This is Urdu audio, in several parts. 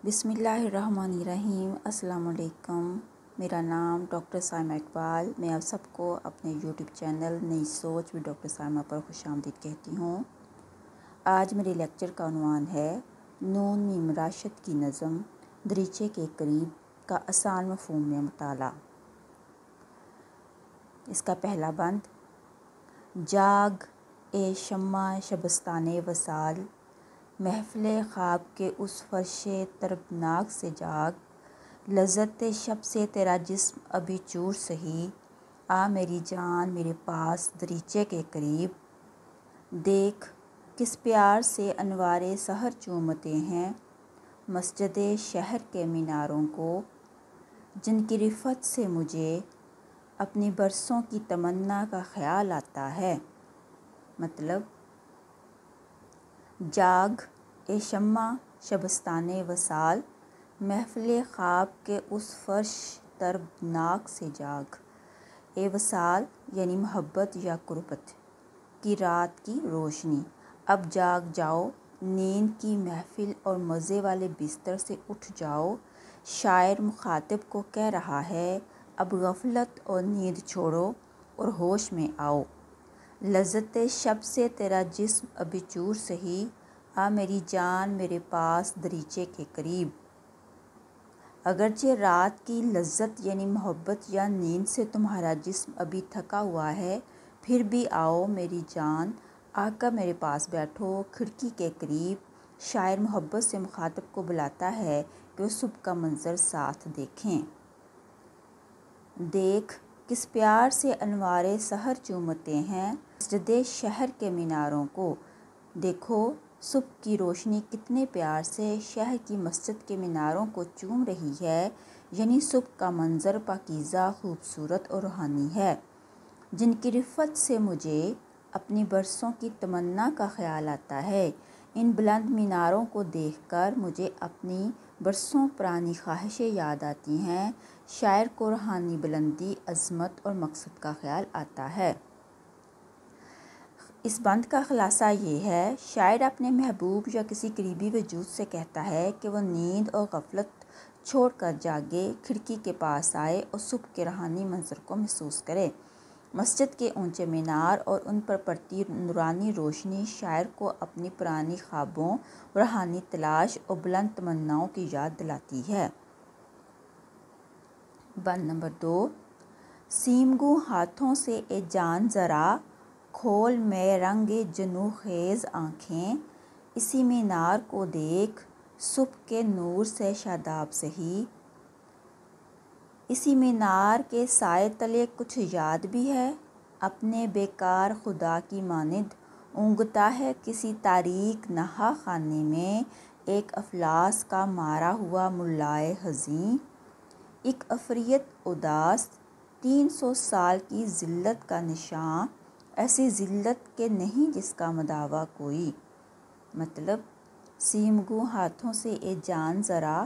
بسم اللہ الرحمن الرحیم۔ السلام علیکم۔ میرا نام ڈاکٹر سائمہ اقبال۔ میں آپ سب کو اپنے یوٹیوب چینل نئی سوچ بھی ڈاکٹر سائمہ پر خوش آمدید کہتی ہوں۔ آج میرے لیکچر کا عنوان ہے نون میم راشد کی نظم دریچے کے قریب کا آسان مفہوم میں مطالعہ۔ اس کا پہلا بند: جاگ اے شمع شبستان وصال، محفل خواب کے اس فرش طربناک سے جاگ، لذت شب سے تیرا جسم ابھی چور سہی، آ میری جان میرے پاس دریچے کے قریب، دیکھ کس پیار سے انوار سحر چومتے ہیں مسجد شہر کے میناروں کو، جن کی رفعت سے مجھے اپنی برسوں کی تمنا کا خیال آتا ہے۔ مطلب: جاگ اے شمع شبستان وصال، محفل خواب کے اس فرش طربناک سے جاگ۔ اے وصال یعنی محبت یا قربت کی رات کی روشنی، اب جاگ جاؤ، نیند کی محفل اور مزے والے بستر سے اٹھ جاؤ۔ شاعر مخاطب کو کہہ رہا ہے، اب غفلت اور نیند چھوڑو اور ہوش میں آؤ۔ لذت شب سے تیرا جسم ابھی چور سہی، آ میری جان میرے پاس دریچے کے قریب۔ اگرچہ رات کی لذت یعنی محبت یا نیند سے تمہارا جسم ابھی تھکا ہوا ہے، پھر بھی آؤ میری جان، آ کر میرے پاس بیٹھو کھڑکی کے قریب۔ شاعر محبت سے مخاطب کو بلاتا ہے کہ وہ صبح کا منظر ساتھ دیکھیں۔ دیکھ کس پیار سے انوار سحر چومتے ہیں مسجد شہر کے میناروں کو، دیکھو صبح کی روشنی کتنے پیار سے شہر کی مسجد کے میناروں کو چوم رہی ہے، یعنی صبح کا منظر پاکیزہ، خوبصورت اور روحانی ہے، جن کی رفعت سے مجھے اپنی برسوں کی تمنا کا خیال آتا ہے۔ ان بلند میناروں کو دیکھ کر مجھے اپنی برسوں پرانی خواہشیں یاد آتی ہیں۔ شاعر کو روحانی بلندی، عظمت اور مقصد کا خیال آتا ہے۔ اس بند کا خلاصہ یہ ہے: شاعر اپنے محبوب یا کسی قریبی وجود سے کہتا ہے کہ وہ نیند اور غفلت چھوڑ کر جاگے، کھڑکی کے پاس آئے اور صبح کے روحانی منظر کو محسوس کرے۔ مسجد کے اونچے مینار اور ان پر پڑتی نورانی روشنی شاعر کو اپنی پرانی خوابوں، روحانی تلاش اور بلند تمناؤں کی یاد دلاتی ہے۔ بند نمبر 2: سیم گو ہاتھوں سے اے جان ذرا کھول میں رنگ جنوں خیز آنکھیں، اسی مینار کو دیکھ صبح کے نور سے شاداب سہی، اسی مینار کے سائے تلے کچھ یاد بھی ہے اپنے بیکار خدا کی مانند، اونگتا ہے کسی تاریک نہا خانے میں ایک افلاس کا مارا ہوا ملائے حزین، ایک عفریت اداس 300 سال کی ذلت کا نشاں، ایسی ذلت کہ نہیں جس کا مداوا کوئی۔ مطلب: سیم گو ہاتھوں سے اے جان ذرا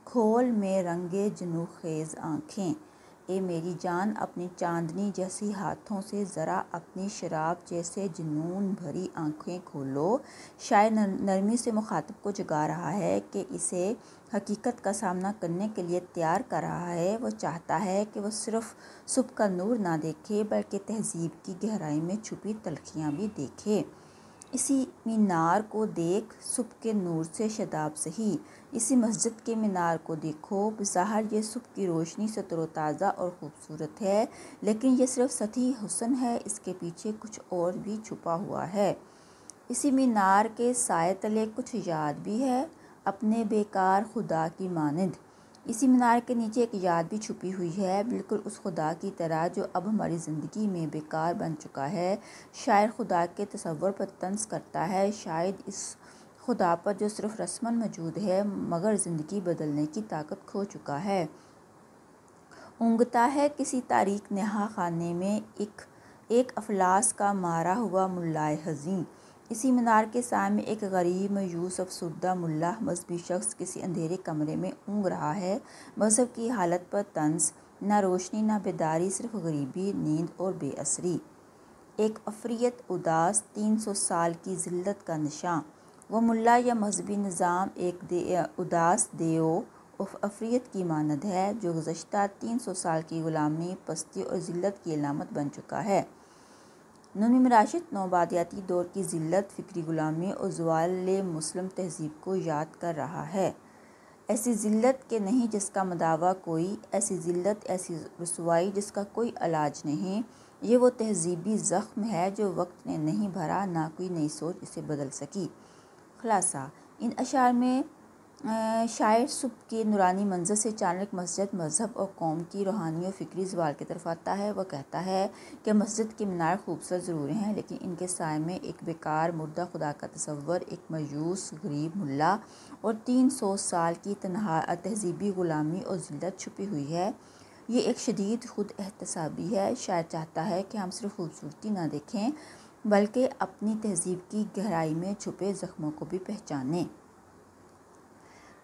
کھول میں رنگ جنوں خیز آنکھیں، اے میری جان اپنی چاندنی جیسی ہاتھوں سے ذرا اپنی شراب جیسے جنون بھری آنکھیں کھولو۔ شاعر نرمی سے مخاطب کو جگا رہا ہے کہ اسے حقیقت کا سامنا کرنے کے لیے تیار کر رہا ہے۔ وہ چاہتا ہے کہ وہ صرف صبح کا نور نہ دیکھے بلکہ تہذیب کی گہرائی میں چھپی تلخیاں بھی دیکھے۔ اسی مینار کو دیکھ صبح کے نور سے شاداب سہی، اسی مسجد کے مینار کو دیکھو۔ بظاہر یہ صبح کی روشنی سے تر و تازہ اور خوبصورت ہے، لیکن یہ صرف سطحی حسن ہے، اس کے پیچھے کچھ اور بھی چھپا ہوا ہے۔ اسی مینار کے سائے تلے کچھ یاد بھی ہے اپنے بیکار خدا کی مانند، اسی مینار کے نیچے ایک یاد بھی چھپی ہوئی ہے، بالکل اس خدا کی طرح جو اب ہماری زندگی میں بیکار بن چکا ہے۔ شاعر خدا کے تصور پر طنز کرتا ہے، شاید اس خدا پر جو صرف رسماً موجود ہے مگر زندگی بدلنے کی طاقت کھو چکا ہے۔ اونگتا ہے کسی تاریک نہا خانے میں ایک افلاس کا مارا ہوا ملائے حزین، اسی مینار کے سائے میں ایک غریب، مایوس، افسردہ ملا مذہبی شخص کسی اندھیرے کمرے میں اونگ رہا ہے۔ مذہب کی حالت پر طنز، نہ روشنی نہ بیداری، صرف غریبی، نیند اور بے اثری۔ ایک عفریت اداس 300 سال کی ذلت کا نشاں، وہ ملا یا مذہبی نظام ایک اداس دیو افریت کی مانند ہے جو گزشتہ 300 سال کی غلامی، پستی اور ذلت کی علامت بن چکا ہے۔ نونی مراشد نوآبادیاتی دور کی ذلت، فکری غلامی اور زوال مسلم تہذیب کو یاد کر رہا ہے۔ ایسی ذلت کہ نہیں جس کا مداوع کوئی، ایسی ذلت، ایسی رسوائی جس کا کوئی علاج نہیں، یہ وہ تہذیبی زخم ہے جو وقت نے نہیں بھرا، نہ کوئی نئی سوچ اسے بدل سکی۔ خلاصہ: ان اشعار میں شاعر صبح کے نورانی منظر سے چانک مسجد، مذہب اور قوم کی روحانی اور فکری زوال کی طرف آتا ہے۔ وہ کہتا ہے کہ مسجد کے مینار خوبصورت ضرور ہیں، لیکن ان کے سائے میں ایک بیکار مردہ خدا کا تصور، ایک مایوس غریب ملا اور 300 سال کی تہذیبی غلامی اور ذلت چھپی ہوئی ہے۔ یہ ایک شدید خود احتسابی ہے۔ شاعر چاہتا ہے کہ ہم صرف خوبصورتی نہ دیکھیں بلکہ اپنی تہذیب کی گہرائی میں چھپے زخموں کو بھی پہچانیں۔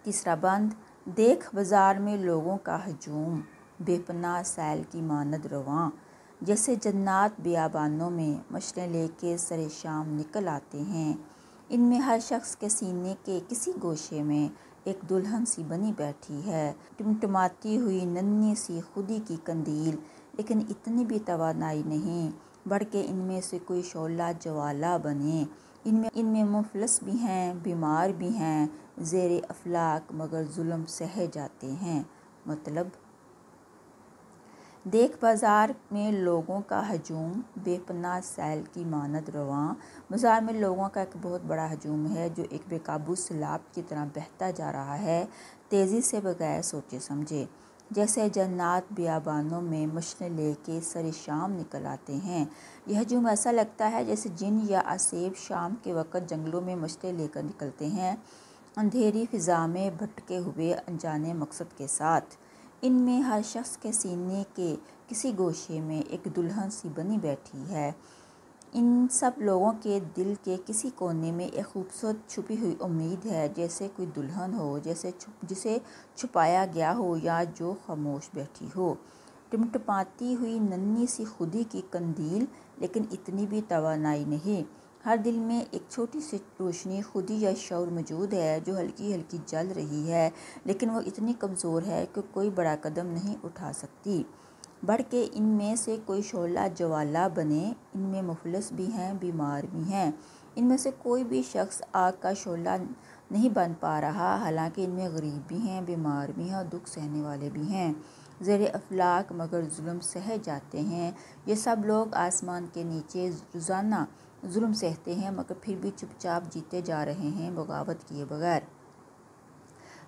تیسرا بند: دیکھ بازار میں لوگوں کا ہجوم، بے پناہ سیل کی مانند رواں، جیسے جنات بیابانوں میں مشعلیں لے کے سر شام نکل آتے ہیں۔ ان میں ہر شخص کے سینے کے کسی گوشے میں ایک دلہن سی بنی بیٹھی ہے، ٹمٹماتی ہوئی ننھی سی خودی کی قندیل، لیکن اتنی بھی توانائی نہیں بڑھکہ ان میں سے کوئی شعلہ جوالا بنے۔ ان میں مفلس بھی ہیں، بیمار بھی ہیں، زیر افلاک مگر ظلم سہے جاتے ہیں۔ مطلب: دیکھ بازار میں لوگوں کا ہجوم، بے پناہ سیل کی مانند رواں۔ بازار میں لوگوں کا ایک بہت بڑا ہجوم ہے جو ایک بے قابو سیلاب کی طرح بہتا جا رہا ہے، تیزی سے بغیر سوچے سمجھے۔ جیسے جنات بیابانوں میں مشعلیں لے کے سر شام نکل آتے ہیں۔ یہ ہجوم ایسا لگتا ہے جیسے جن یا عصیب شام کے وقت جنگلوں میں مشعلیں لے کر نکلتے ہیں، اندھیری فضا میں بھٹکے ہوئے انجانے مقصد کے ساتھ۔ ان میں ہر شخص کے سینے کے کسی گوشے میں ایک دلہن سی بنی بیٹھی ہے۔ ان سب لوگوں کے دل کے کسی کونے میں ایک خوبصورت چھپی ہوئی امید ہے، جیسے کوئی دلہن ہو جسے چھپایا گیا ہو یا جو خاموش بیٹھی ہو۔ ٹمٹماتی ہوئی ننھی سی خودی کی قندیل، لیکن اتنی بھی توانائی نہیں۔ ہر دل میں ایک چھوٹی سی روشنی، خودی یا شعور موجود ہے جو ہلکی ہلکی جل رہی ہے، لیکن وہ اتنی کمزور ہے کہ کوئی بڑا قدم نہیں اٹھا سکتی بڑھکہ ان میں سے کوئی شعلہ جوالا بنے۔ ان میں مفلس بھی ہیں، بیمار بھی ہیں۔ ان میں سے کوئی بھی شخص آگ کا شعلہ نہیں بن پا رہا، حالانکہ ان میں غریب بھی ہیں، بیمار بھی ہیں اور دکھ سہنے والے بھی ہیں۔ زیر افلاک مگر ظلم سہے جاتے ہیں۔ یہ سب لوگ آسمان کے نیچے روزانہ ظلم سہتے ہیں مگر پھر بھی چپ چاپ جیتے جا رہے ہیں، بغاوت کیے بغیر۔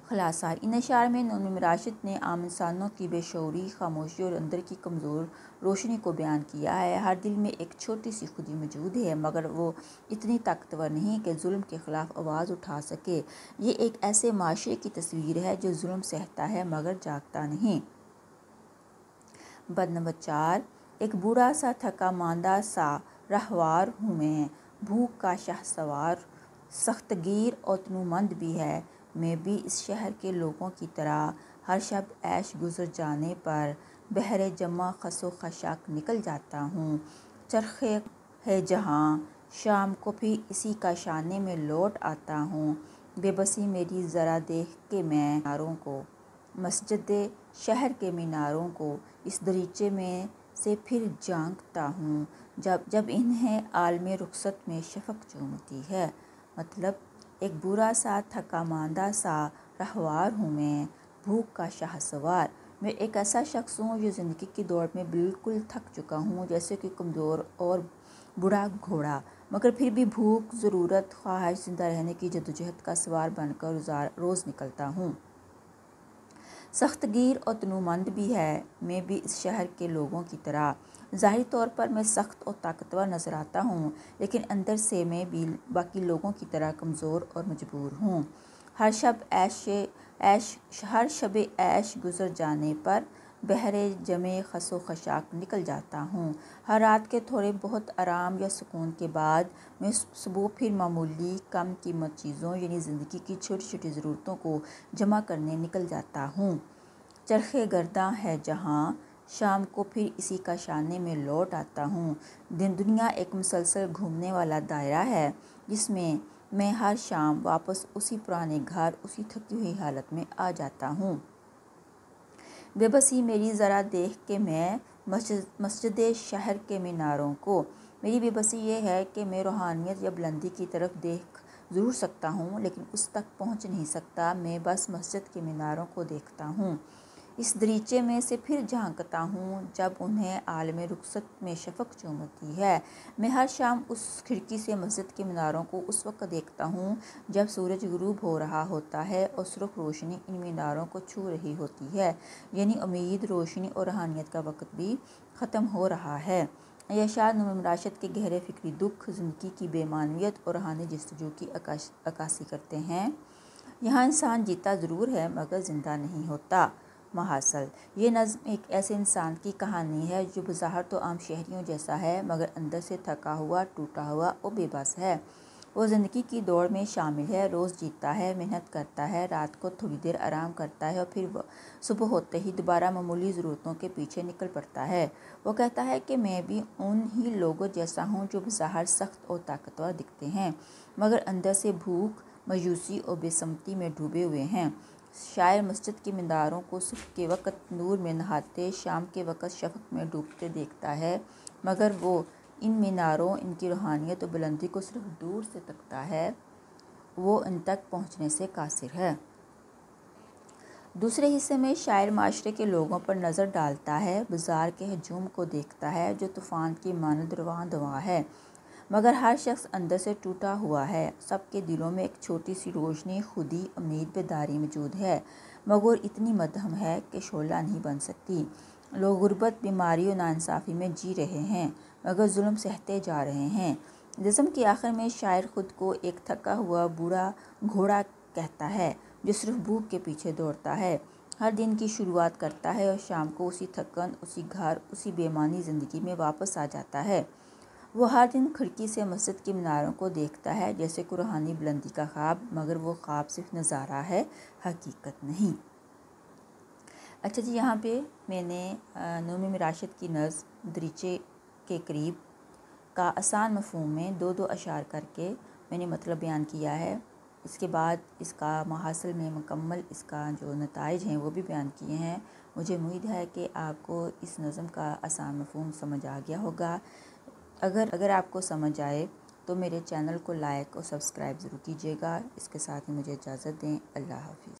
خلاصہ: ان اشعار میں نونی مراشد نے عام انسانوں کی بے شعوری، خاموشی اور اندر کی کمزور روشنی کو بیان کیا ہے۔ ہر دل میں ایک چھوٹی سی خودی موجود ہے مگر وہ اتنی طاقتور نہیں کہ ظلم کے خلاف آواز اٹھا سکے۔ یہ ایک ایسے معاشرے کی تصویر ہے جو ظلم سہتا ہے مگر جاگتا نہیں۔ بند نمبر 4: ایک بوڑھا سا تھکا ماندہ سا راہوار ہوں بھوک کا شہسوار، سخت گیر اور تنومند بھی ہے۔ میں بھی اس شہر کے لوگوں کی طرح ہر شب عیش گزر جانے پر بحر جمع خس و خشاک نکل جاتا ہوں۔ چرخے ہے جہاں، شام کو پھر اسی کا شانے میں لوٹ آتا ہوں۔ بے بسی میری ذرا دیکھ کے میں میناروں کو، مسجد شہر کے میناروں کو، اس دریچے میں سے پھر جھانکتا ہوں جب انہیں عالم رخصت میں شفق چومتی ہے۔ مطلب: ایک بوڑھا سا تھکا ماندہ سا راہوار ہوں بھوک کا شہسوار۔ میں ایک ایسا شخص ہوں جو زندگی کی دوڑ میں بالکل تھک چکا ہوں، جیسے کہ کمزور اور بوڑھا گھوڑا، مگر پھر بھی بھوک، ضرورت، خواہش، زندہ رہنے کی جدوجہد کا سوار بن کر روز نکلتا ہوں۔ سخت گیر اور تنومند بھی ہے۔ میں بھی اس شہر کے لوگوں کی طرح ظاہری طور پر میں سخت اور طاقتور نظر آتا ہوں، لیکن اندر سے میں بھی باقی لوگوں کی طرح کمزور اور مجبور ہوں۔ ہر شب عیش گزر جانے پر بحر جمع خس و خشاک نکل جاتا ہوں۔ ہر رات کے تھوڑے بہت آرام یا سکون کے بعد میں صبح پھر معمولی کم قیمت چیزوں یعنی زندگی کی چھوٹی چھوٹی ضرورتوں کو جمع کرنے نکل جاتا ہوں۔ چرخے گرداں ہے جہاں، شام کو پھر اسی کا شانے میں لوٹ آتا ہوں۔ دنیا ایک مسلسل گھومنے والا دائرہ ہے جس میں میں ہر شام واپس اسی پرانے گھر، اسی تھکی ہوئی حالت میں آ جاتا ہوں۔ بے بسی میری ذرا دیکھ کے میں مسجد شہر کے میناروں کو۔ میری بے بسی یہ ہے کہ میں روحانیت یا بلندی کی طرف دیکھ ضرور سکتا ہوں، لیکن اس تک پہنچ نہیں سکتا۔ میں بس مسجد کے میناروں کو دیکھتا ہوں، اس دریچے میں سے پھر جھانکتا ہوں جب انہیں عالم رخصت میں شفق چومتی ہے۔ میں ہر شام اس کھڑکی سے مسجد کے میناروں کو اس وقت دیکھتا ہوں جب سورج غروب ہو رہا ہوتا ہے اور سرخ روشنی ان میناروں کو چھو رہی ہوتی ہے، یعنی امید، روشنی اور روحانیت کا وقت بھی ختم ہو رہا ہے۔ یہ اشعار نور راشد کے گہرے فکری دکھ، زندگی کی بے معنویت اور روحانی جستجو کی عکاسی کرتے ہیں۔ یہاں انسان جیتا ضرور ہے مگر زندہ نہیں ہوتا۔ محاصل: یہ نظم ایک ایسے انسان کی کہانی ہے جو بظاہر تو عام شہریوں جیسا ہے، مگر اندر سے تھکا ہوا، ٹوٹا ہوا اور بے بس ہے۔ وہ زندگی کی دوڑ میں شامل ہے، روز جیتا ہے، محنت کرتا ہے، رات کو تھوڑی دیر آرام کرتا ہے اور پھر صبح ہوتے ہی دوبارہ معمولی ضرورتوں کے پیچھے نکل پڑتا ہے۔ وہ کہتا ہے کہ میں بھی ان ہی لوگوں جیسا ہوں جو بظاہر سخت اور طاقتور دکھتے ہیں، مگر اندر سے بھوک، مایوسی اور بے سمتی میں ڈوبے ہوئے ہیں۔ شاعر مسجد کے میناروں کو صبح کے وقت نور میں نہاتے، شام کے وقت شفق میں ڈوبتے دیکھتا ہے، مگر وہ ان میناروں، ان کی روحانیت اور بلندی کو صرف دور سے تکتا ہے، وہ ان تک پہنچنے سے قاصر ہے۔ دوسرے حصے میں شاعر معاشرے کے لوگوں پر نظر ڈالتا ہے، بازار کے ہجوم کو دیکھتا ہے جو طوفان کی مانند رواں دواں ہے، مگر ہر شخص اندر سے ٹوٹا ہوا ہے۔ سب کے دلوں میں ایک چھوٹی سی روشنی، خودی، امید، بیداری موجود ہے، مگر اتنی مدھم ہے کہ شعلہ نہیں بن سکتی۔ لوگ غربت، بیماری اور ناانصافی میں جی رہے ہیں، مگر ظلم سہتے جا رہے ہیں۔ نظم کے آخر میں شاعر خود کو ایک تھکا ہوا بوڑھا گھوڑا کہتا ہے جو صرف بھوک کے پیچھے دوڑتا ہے، ہر دن کی شروعات کرتا ہے اور شام کو اسی تھکن، اسی گھر، اسی بے معنی زندگی میں واپس آ جاتا ہے۔ وہ ہر دن کھڑکی سے مسجد کے میناروں کو دیکھتا ہے جیسے کوئی روحانی بلندی کا خواب، مگر وہ خواب صرف نظارہ ہے، حقیقت نہیں۔ اچھا جی، یہاں پہ میں نے نور راشد کی نظم دریچے کے قریب کا آسان مفہوم میں دو اشعار کر کے میں نے مطلب بیان کیا ہے۔ اس کے بعد اس کا محاصل میں مکمل اس کا جو نتائج ہیں وہ بھی بیان کیے ہیں۔ مجھے امید ہے کہ آپ کو اس نظم کا آسان مفہوم سمجھ آ گیا ہوگا۔ اگر آپ کو سمجھ آئے تو میرے چینل کو لائک اور سبسکرائب ضرور کیجیے گا۔ اس کے ساتھ ہی مجھے اجازت دیں۔ اللہ حافظ۔